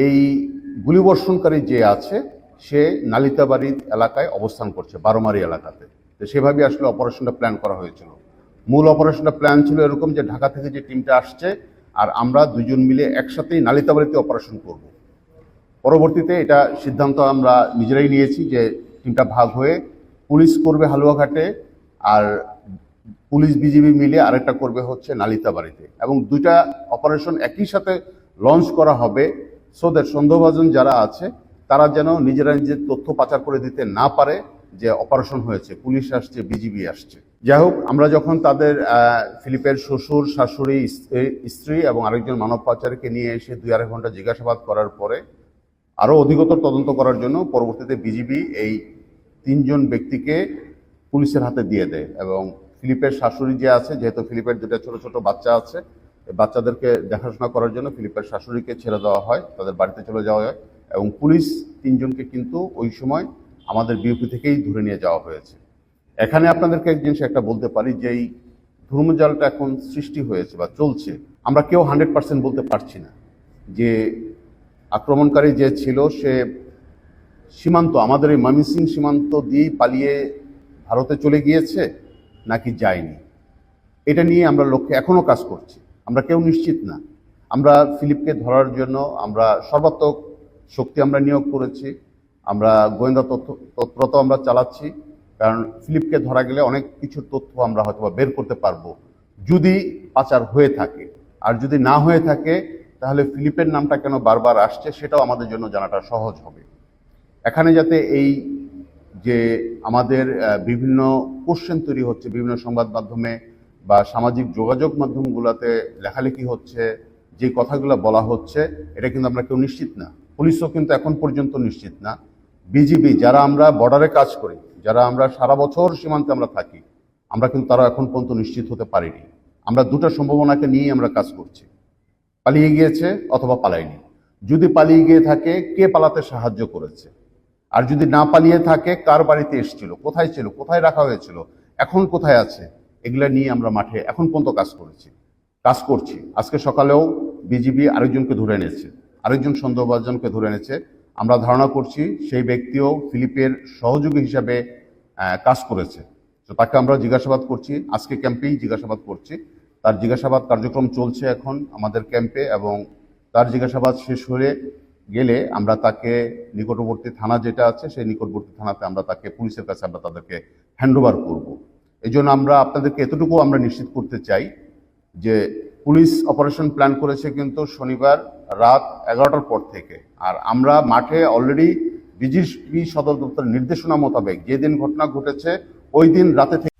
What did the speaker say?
এই গুলিবর্ষণকারী যে আছে সে নালিতাবাড়ি এলাকায় অবস্থান করছে, বারোমারি এলাকাতে। তো সেভাবে আসলে অপারেশনটা প্ল্যান করা হয়েছিল। মূল অপারেশনটা প্ল্যান ছিল এরকম যে ঢাকা থেকে যে টিমটা আসছে আর আমরা দুজন মিলে একসাথেই নালিতাবাড়িতে অপারেশন করব। পরবর্তীতে এটা সিদ্ধান্ত আমরা নিজেরাই নিয়েছি যে টিমটা ভাগ হয়ে পুলিশ করবে হালুয়াঘাটে আর পুলিশ বিজিবি মিলে আরেকটা করবে হচ্ছে নালিতাবাড়িতে, এবং দুইটা অপারেশন একই সাথে লঞ্চ করা হবে সো দ্যাট সন্দেহভাজন যারা আছে তারা যেন নিজেরা নিজের তথ্য পাচার করে দিতে না পারে যে অপারেশন হয়েছে, পুলিশ আসছে, বিজিবি আসছে। যাই হোক, আমরা যখন তাদের ফিলিপের শ্বশুর, শাশুড়ি, স্ত্রী এবং আরেকজন মানব পাচারকে নিয়ে এসে 2-2.5 ঘন্টা জিজ্ঞাসাবাদ করার পরে আরও অধিকতর তদন্ত করার জন্য পরবর্তীতে বিজিবি এই 3 জন ব্যক্তিকে পুলিশের হাতে দিয়ে দেয়। এবং ফিলিপের শাশুড়ি যে আছে, যেহেতু ফিলিপের 2টা ছোট ছোট বাচ্চা আছে, বাচ্চাদেরকে দেখাশোনা করার জন্য ফিলিপের শাশুড়িকে ছেড়ে দেওয়া হয়, তাদের বাড়িতে চলে যাওয়া হয়। এবং পুলিশ 3 জনকে কিন্তু ওই সময় আমাদের বিউপি থেকেই ধরে নিয়ে যাওয়া হয়েছে। এখানে আপনাদেরকে এক জিনিস একটা বলতে পারি যে এই ধর্মজালটা এখন সৃষ্টি হয়েছে বা চলছে, আমরা কেউ 100% বলতে পারছি না যে আক্রমণকারী যে ছিল সে সীমান্ত, আমাদের এই ময়মনসিংহ সীমান্ত দিয়েই পালিয়ে ভারতে চলে গিয়েছে নাকি যায়নি। এটা নিয়ে আমরা লক্ষ্যে এখনও কাজ করছি, আমরা কেউ নিশ্চিত না। আমরা ফিলিপকে ধরার জন্য আমরা সর্বাত্মক শক্তি আমরা নিয়োগ করেছি, আমরা গোয়েন্দা তৎপরতা আমরা চালাচ্ছি, কারণ ফিলিপকে ধরা গেলে অনেক কিছুর তথ্য আমরা হয়তো বের করতে পারবো যদি পাচার হয়ে থাকে। আর যদি না হয়ে থাকে তাহলে ফিলিপের নামটা কেন বারবার আসছে সেটাও আমাদের জন্য জানাটা সহজ হবে। এখানে যাতে এই যে আমাদের বিভিন্ন কোশ্চেন তৈরি হচ্ছে বিভিন্ন সংবাদ মাধ্যমে বা সামাজিক যোগাযোগ মাধ্যমগুলোতে লেখালেখি হচ্ছে, যে কথাগুলো বলা হচ্ছে, এটা কিন্তু আমরা কেউ নিশ্চিত না। পুলিশও কিন্তু এখন পর্যন্ত নিশ্চিত না। বিজিবি যারা আমরা বর্ডারে কাজ করি, যারা আমরা সারা বছর সীমান্তে আমরা থাকি, আমরা কিন্তু তারা এখন পর্যন্ত নিশ্চিত হতে পারিনি। আমরা দুটো সম্ভাবনাকে নিয়েই আমরা কাজ করছি, পালিয়ে গিয়েছে অথবা পালায়নি। যদি পালিয়ে গিয়ে থাকে কে পালাতে সাহায্য করেছে, আর যদি না পালিয়ে থাকে কার বাড়িতে এসেছিল, কোথায় ছিল, কোথায় রাখা হয়েছিল, এখন কোথায় আছে, এগুলা নিয়ে আমরা মাঠে এখন পর্যন্ত কাজ করছি। আজকে সকালেও বিজিবি আরেকজনকে ধরে এনেছে, আরেকজন সন্দেহভাজনকে ধরে এনেছে। আমরা ধারণা করছি সেই ব্যক্তিও ফিলিপের সহযোগী হিসাবে কাজ করেছে। তো তাকে আমরা জিজ্ঞাসাবাদ করছি, আজকে ক্যাম্পেই জিজ্ঞাসাবাদ করছি। তার জিজ্ঞাসাবাদ কার্যক্রম চলছে এখন আমাদের ক্যাম্পে, এবং তার জিজ্ঞাসাবাদ শেষ হয়ে গেলে আমরা তাকে নিকটবর্তী থানা যেটা আছে সেই নিকটবর্তী থানাতে আমরা তাকে পুলিশের কাছে আমরা তাদেরকে হ্যান্ডওভার করব। এই জন্য আমরা আপনাদেরকে এতটুকু আমরা নিশ্চিত করতে চাই যে পুলিশ অপারেশন প্ল্যান করেছে কিন্তু শনিবার রাত 11টার পর থেকে, আর আমরা মাঠে অলরেডি বিজিবি সদর দপ্তরের নির্দেশনা মোতাবেক যেদিন ঘটনা ঘটেছে ওই দিন রাতে থেকে